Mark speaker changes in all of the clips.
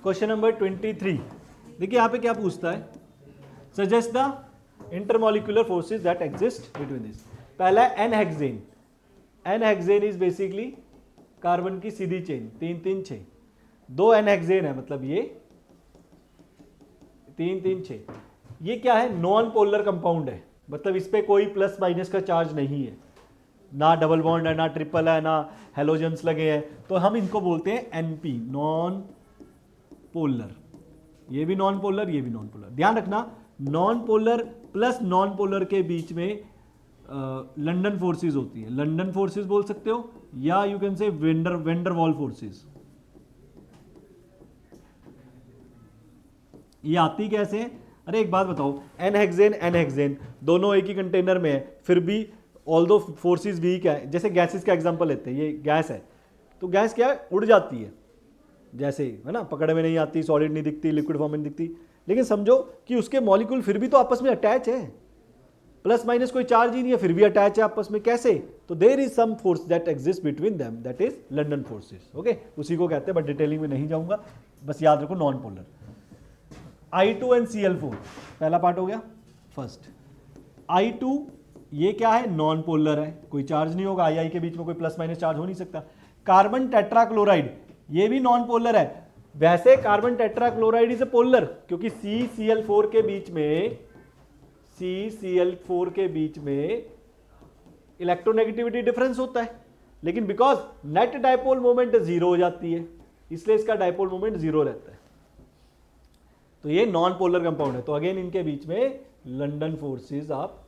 Speaker 1: Question number 23। देखिए यहाँ पे क्या पूछता है, suggest the intermolecular forces that exist between this. पहला है एनहेक्सेन। एनहेक्सेन इज बेसिकली कार्बन की सीधी चेन 3 3 6। 2 एनहेक्सेन है, मतलब ये 3 3 6। ये क्या है, नॉन पोलर कंपाउंड है, मतलब इस पे कोई प्लस माइनस का चार्ज नहीं है, ना डबल बॉन्ड है, ना ट्रिपल है, ना हेलोजेंस लगे हैं, तो हम इनको बोलते हैं एनपी, नॉन पोलर। ये भी नॉन पोलर, ये भी नॉन पोलर। ध्यान रखना, non polar plus non polar के बीच में लंडन फोर्सेस होती है। लंडन फोर्सेस बोल सकते हो, या you can say Van der Waals forces. ये आती कैसे है? अरे एक बात बताओ, एनहेक्सेन दोनों एक ही कंटेनर में है, फिर भी ऑल्दो फोर्सेस वीक है। जैसे गैसेस का एग्जांपल लेते हैं, ये गैस है, तो गैस क्या है, उड़ जाती है, जैसे है ना, पकड़ में नहीं आती, सॉलिड नहीं दिखती, लिक्विड फॉर्म में नहीं दिखती, लेकिन समझो कि उसके मॉलिक्यूल फिर भी तो आपस में अटैच है, प्लस माइनस कोई चार्ज ही नहीं है, फिर भी अटैच है आपस में। कैसे? तो there is some force that exist between them, that is London forces. Okay, उसी को कहते हैं, बट डिटेलिंग में नहीं जाऊंगा, बस याद रखो non polar. I2 and Cl4 पहला पार्ट हो गया। फर्स्ट I2 ये क्या है, नॉन पोलर है, कोई चार्ज नहीं होगा, आई के बीच में कोई प्लस माइनस चार्ज हो नहीं सकता। कार्बन टेट्राक्लोराइड ये भी नॉन पोलर है। वैसे carbon tetrachloride is a polar, क्योंकि CCl4 के बीच में इलेक्ट्रोनेगेटिविटी डिफरेंस होता है, लेकिन because net dipole moment zero हो जाती है, इसलिए इसका डाइपोल मोमेंट जीरो रहता है। तो ये नॉन पोलर कंपाउंड है, तो अगेन इनके बीच में लंडन फोर्सेस आप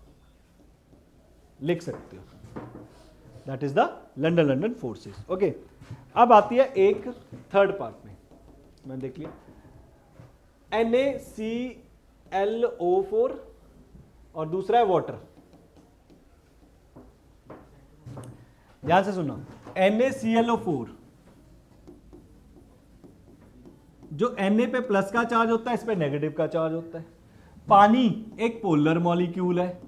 Speaker 1: लिख सकते हो, that is the London forces. Okay, अब आती है एक थर्ड पार्ट में, मैंने देख लिया NaClO4 और दूसरा है वाटर। ध्यान से सुनना, NaClO4 जो Na पे प्लस का चार्ज होता है, इस पे नेगेटिव का चार्ज होता है। पानी एक पोलर मॉलिक्यूल है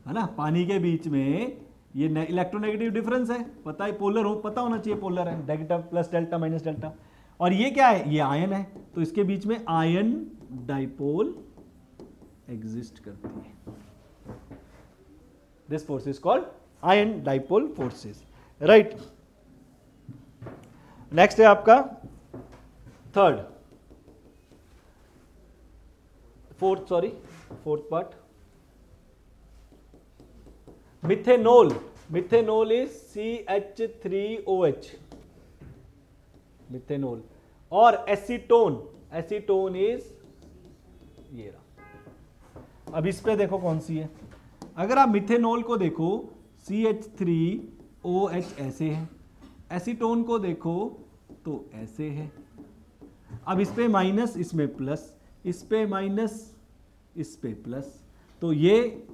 Speaker 1: ना, पानी के बीच में ये इलेक्ट्रोनेगेटिव डिफरेंस है, पता है, पोलर हो, पता होना चाहिए पोलर है, negative plus delta minus delta. और ये क्या है, ये आयन है, तो इसके बीच में आयन डाइपोल एग्जिस्ट करती है। This force is called ion dipole forces, right. Next है आपका fourth part, methanol. Methanol is CH3OH, methanol. और एसीटोन, एसीटोन इज ये रहा। अब इस पे देखो कौन सी है, अगर आप मिथेनॉल को देखो CH3OH ऐसे है, एसीटोन को देखो तो ऐसे है। अब इस पे माइनस, इसमें प्लस, इस पे माइनस, इस पे प्लस, तो ये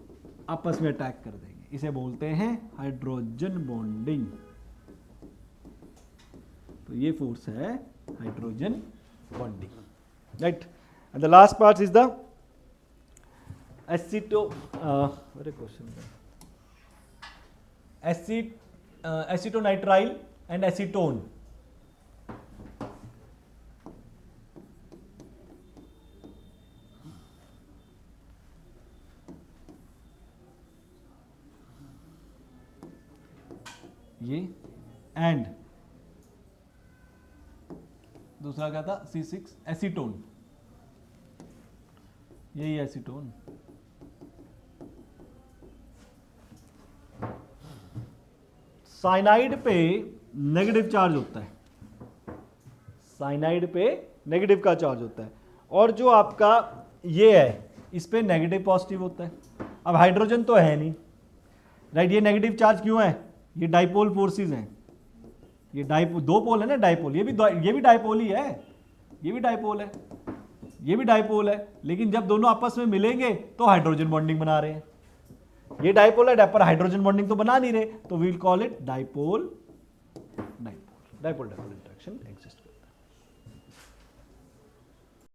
Speaker 1: आपस में अटैक कर देंगे, इसे बोलते हैं हाइड्रोजन बॉन्डिंग। तो ये फोर्स है hydrogen bonding, right. And the last part is the acetonitrile and acetone. ये एंड दूसरा क्या था, C6 एसीटोन, यही एसीटोन। साइनाइड पे नेगेटिव चार्ज होता है, साइनाइड पे नेगेटिव का चार्ज होता है, और जो आपका ये है इस पे नेगेटिव पॉजिटिव होता है। अब हाइड्रोजन तो है नहीं, राइट, ये नेगेटिव चार्ज क्यों है, ये डाइपोल फोर्सेस हैं, ये दो पोल है ना, डाइपोल, ये भी डाइपोल ही है, ये भी डाइपोल है, ये भी डाइपोल है, लेकिन जब दोनों आपस में मिलेंगे तो हाइड्रोजन बॉन्डिंग बना रहे हैं। ये डाइपोल है, पर हाइड्रोजन बॉन्डिंग तो बना नहीं रहे, तो we will call it dipole interaction exist.